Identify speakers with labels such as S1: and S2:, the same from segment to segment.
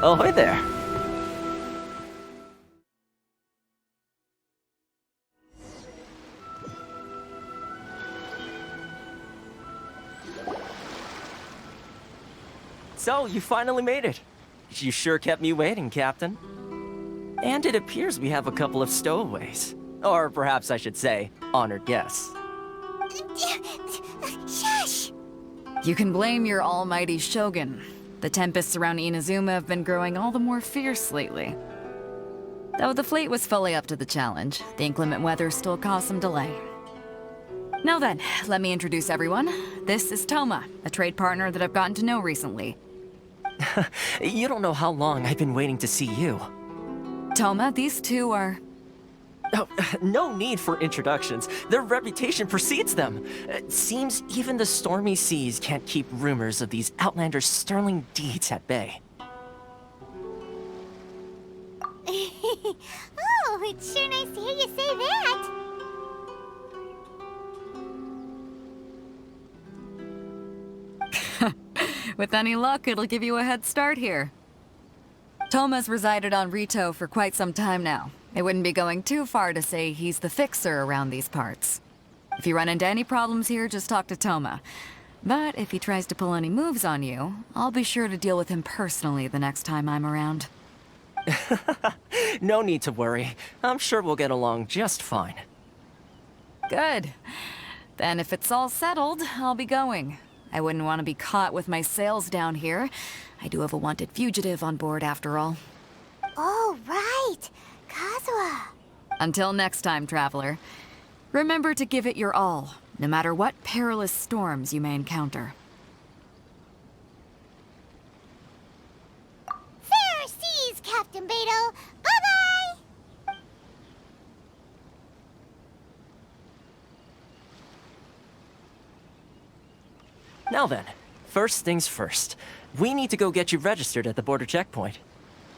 S1: Oh, hi there. So, you finally made it. You sure kept me waiting, Captain. And it appears we have a couple of stowaways. Or perhaps I should say, honored guests.
S2: Shush!
S3: You can blame your almighty shogun. The tempests around Inazuma have been growing all the more fierce lately. Though the fleet was fully up to the challenge, the inclement weather still caused some delay. Now then, let me introduce everyone. This is Toma, a trade partner that I've gotten to know recently.
S1: You don't know how long I've been waiting to see you.
S3: Toma, these two are...
S1: Oh, no need for introductions. Their reputation precedes them. It seems even the stormy seas can't keep rumors of these outlanders' sterling deeds at bay.
S2: Oh, it's sure nice to hear you say that.
S3: With any luck, it'll give you a head start here. Toma's resided on Rito for quite some time now. It wouldn't be going too far to say he's the fixer around these parts. If you run into any problems here, just talk to Toma. But if he tries to pull any moves on you, I'll be sure to deal with him personally the next time I'm around.
S1: No need to worry. I'm sure we'll get along just fine.
S3: Good. Then if it's all settled, I'll be going. I wouldn't want to be caught with my sails down here. I do have a wanted fugitive on board after all.
S2: Oh, right. Kazuha.
S3: Until next time, traveler. Remember to give it your all, no matter what perilous storms you may encounter.
S2: Fair seas, Captain Beto. Bye-bye!
S1: Now then, first things first. We need to go get you registered at the border checkpoint.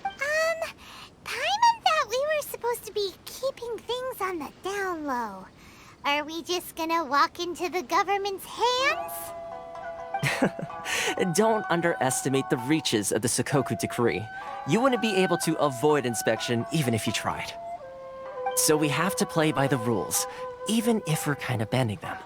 S2: Paimon thought we were supposed to be keeping things on the down low. Are we just gonna walk into the government's hands?
S1: Don't underestimate the reaches of the Sakoku Decree. You wouldn't be able to avoid inspection even if you tried. So we have to play by the rules, even if we're kind of bending them.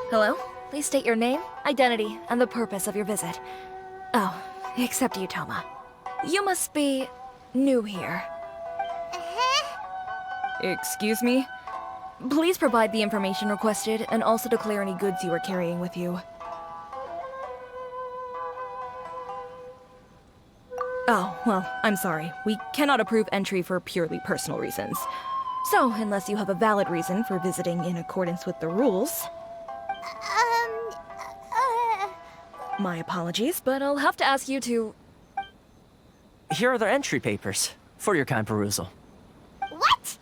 S4: Hello? Please state your name, identity, and the purpose of your visit. Oh, except you, Toma. You must be new here. Excuse me? Please provide the information requested and also declare any goods you are carrying with you. Oh, well, I'm sorry. We cannot approve entry for purely personal reasons. So, unless you have a valid reason for visiting in accordance with the rules... My apologies, but I'll have to ask you to...
S1: Here are the entry papers, for your kind perusal.
S2: What?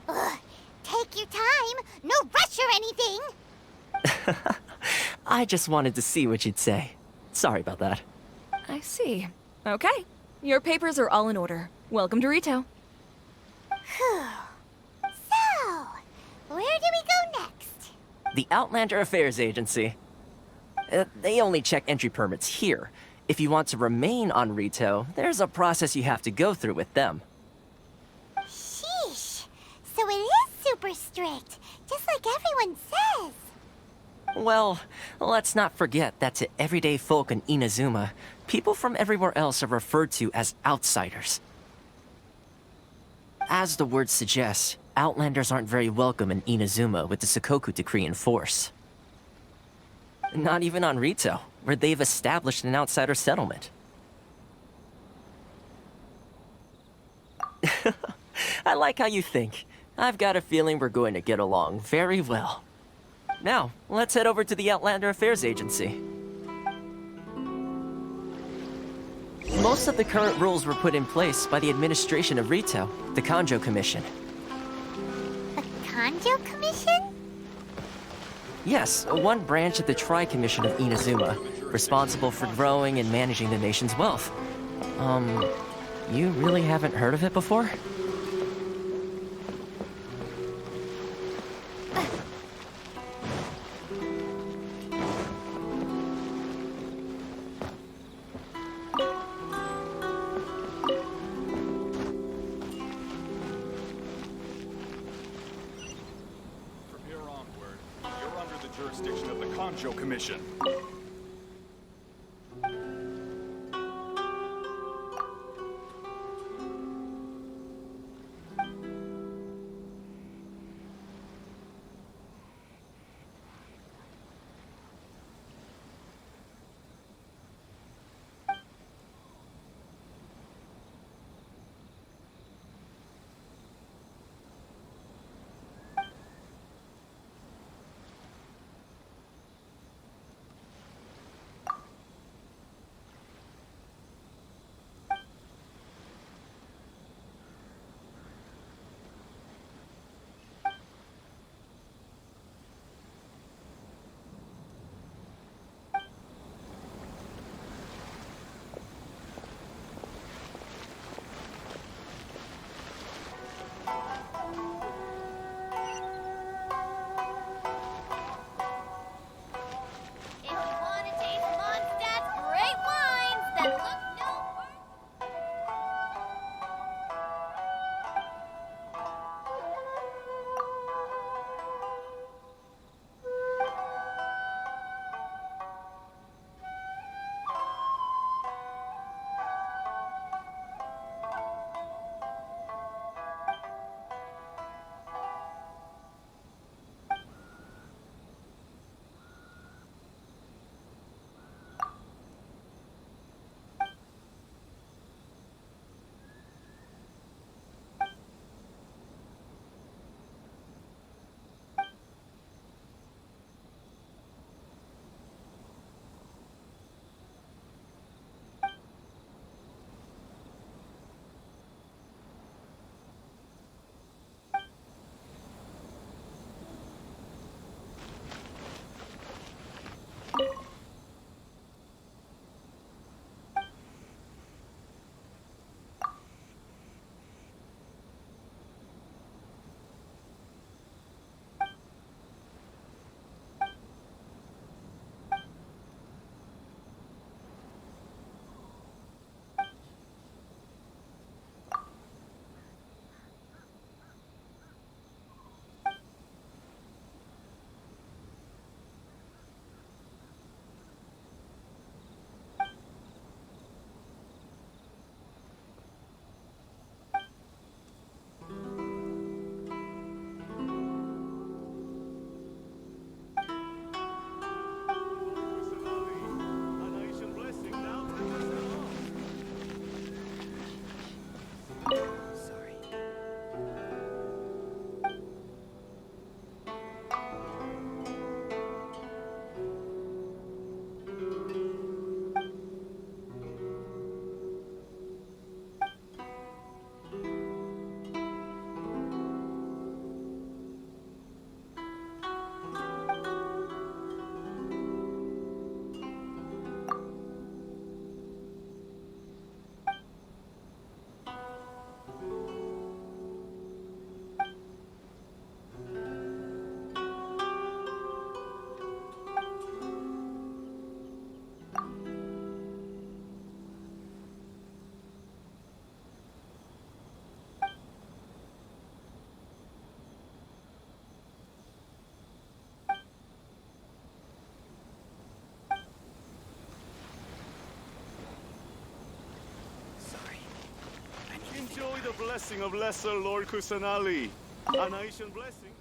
S2: Ugh, take your time. No rush or anything.
S1: I just wanted to see what you'd say. Sorry about that.
S4: I see. Okay. Your papers are all in order. Welcome to Rito.
S2: Whew. So, where do we go next?
S1: The Outlander Affairs Agency. They only check entry permits here. If you want to remain on Rito, there's a process you have to go through with them.
S2: Sheesh. So it is super strict, just like everyone says.
S1: Well, let's not forget that to everyday folk in Inazuma, people from everywhere else are referred to as outsiders. As the word suggests, Outlanders aren't very welcome in Inazuma with the Sakoku Decree in force. Not even on Rito, where they've established an outsider settlement. I like how you think. I've got a feeling we're going to get along very well. Now, let's head over to the Outlander Affairs Agency. Most of the current rules were put in place by the administration of Rito, the Kanjo Commission.
S2: The Kanjo Commission?
S1: Yes, one branch of the Tri-Commission of Inazuma, responsible for growing and managing the nation's wealth. You really haven't heard of it before?
S5: Jurisdiction of the Kanjo Commission. blessing of Lesser Lord Kusanali. An Aishan blessing.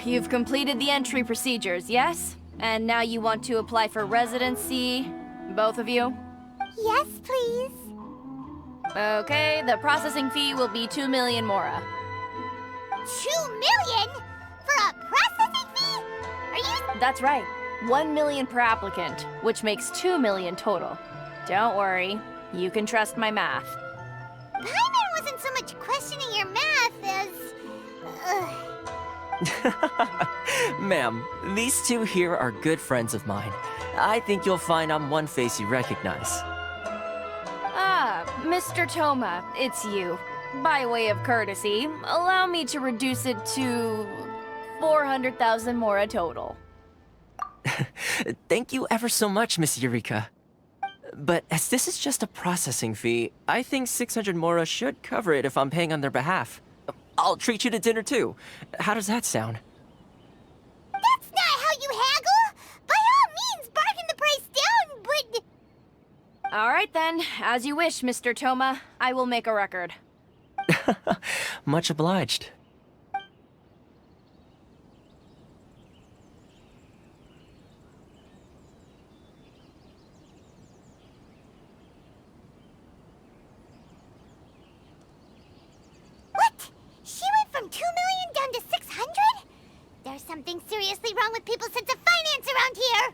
S6: You've completed the entry procedures, yes? And now you want to apply for residency? Both of you?
S2: Yes, please.
S6: Okay, the processing fee will be 2 million mora.
S2: 2 million? For a processing fee? Are you...
S6: That's right. 1 million per applicant, which makes 2 million total. Don't worry, you can trust my math.
S2: Paimon wasn't so much questioning your math as...
S1: Ma'am, these two here are good friends of mine. I think you'll find I'm one face you recognize.
S6: Ah, Mr. Toma, it's you. By way of courtesy, allow me to reduce it to 400,000 mora total.
S1: Thank you ever so much, Miss Eureka. But as this is just a processing fee, I think 600 mora should cover it if I'm paying on their behalf. I'll treat you to dinner too. How does that sound?
S2: That's not how you haggle! By all means, bargain the price down, but...
S6: All right then, as you wish, Mr. Toma. I will make a record.
S1: Much obliged.
S2: What? She went from 2 million down to 600? There's something seriously wrong with people's sense of finance around here!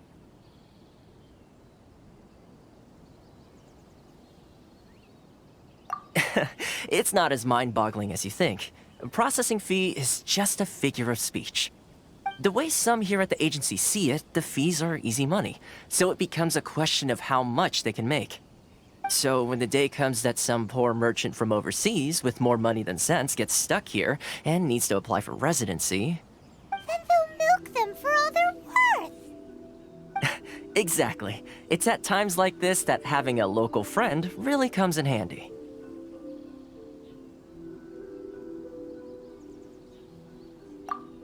S1: It's not as mind-boggling as you think. Processing fee is just a figure of speech. The way some here at the agency see it, the fees are easy money, so it becomes a question of how much they can make. So when the day comes that some poor merchant from overseas with more money than sense gets stuck here and needs to apply for residency...
S2: Then they'll milk them for all they're worth!
S1: Exactly. It's at times like this that having a local friend really comes in handy.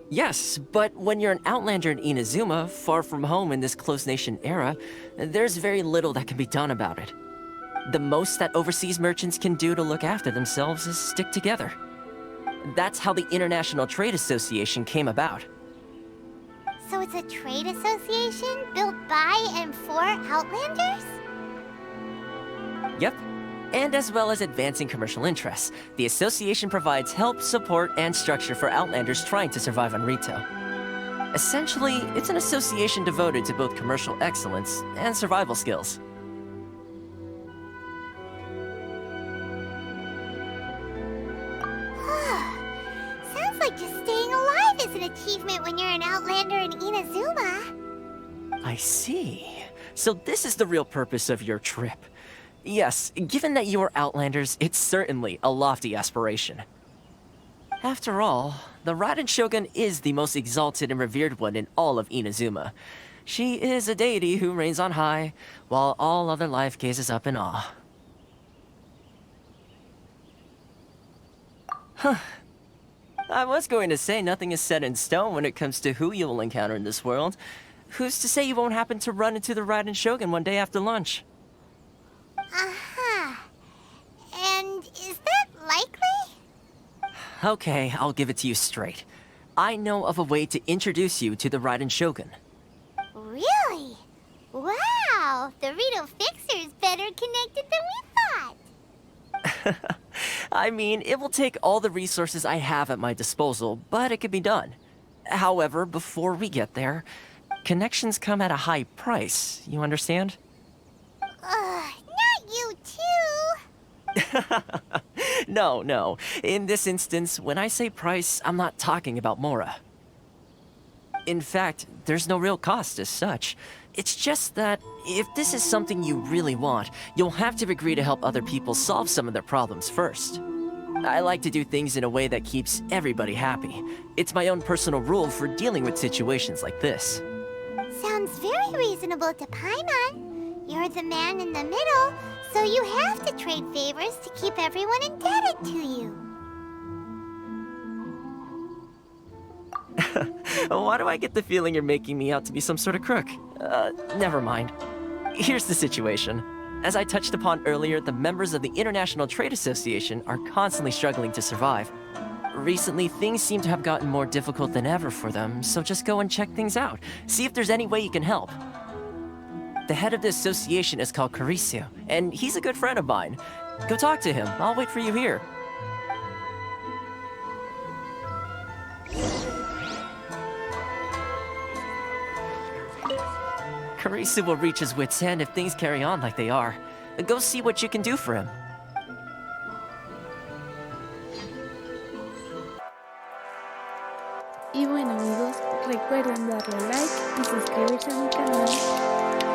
S1: Yes, but when you're an outlander in Inazuma, far from home in this close nation era, there's very little that can be done about it. The most that overseas merchants can do to look after themselves is stick together. That's how the International Trade Association came about.
S2: So it's a trade association built by and for Outlanders?
S1: Yep. And as well as advancing commercial interests, the association provides help, support, and structure for Outlanders trying to survive on Rito. Essentially, it's an association devoted to both commercial excellence and survival skills.
S2: Sounds like just staying alive is an achievement when you're an Outlander in Inazuma.
S1: I see. So this is the real purpose of your trip. Yes, given that you are Outlanders, it's certainly a lofty aspiration. After all, the Raiden Shogun is the most exalted and revered one in all of Inazuma. She is a deity who reigns on high, while all other life gazes up in awe. Huh. I was going to say nothing is set in stone when it comes to who you will encounter in this world. Who's to say you won't happen to run into the Raiden Shogun one day after lunch?
S2: Uh-huh. And is that likely?
S1: Okay, I'll give it to you straight. I know of a way to introduce you to the Raiden Shogun.
S2: Really? Wow! The Rito Fixer's better connected than we thought!
S1: I mean, it will take all the resources I have at my disposal, but it can be done. However, before we get there, connections come at a high price, you understand?
S2: Not you too!
S1: No. In this instance, when I say price, I'm not talking about Mora. In fact, there's no real cost as such. It's just that, if this is something you really want, you'll have to agree to help other people solve some of their problems first. I like to do things in a way that keeps everybody happy. It's my own personal rule for dealing with situations like this.
S2: Sounds very reasonable to Paimon. You're the man in the middle, so you have to trade favors to keep everyone indebted to you.
S1: Why do I get the feeling you're making me out to be some sort of crook? Never mind. Here's the situation. As I touched upon earlier, the members of the International Trade Association are constantly struggling to survive. Recently, things seem to have gotten more difficult than ever for them, so just go and check things out. See if there's any way you can help. The head of the association is called Carisio, and he's a good friend of mine. Go talk to him. I'll wait for you here. Carisio will reach his wit's end if things carry on like they are. Go see what you can do for him.
S7: Y bueno amigos, recuerden darle like y suscribirse a mi canal.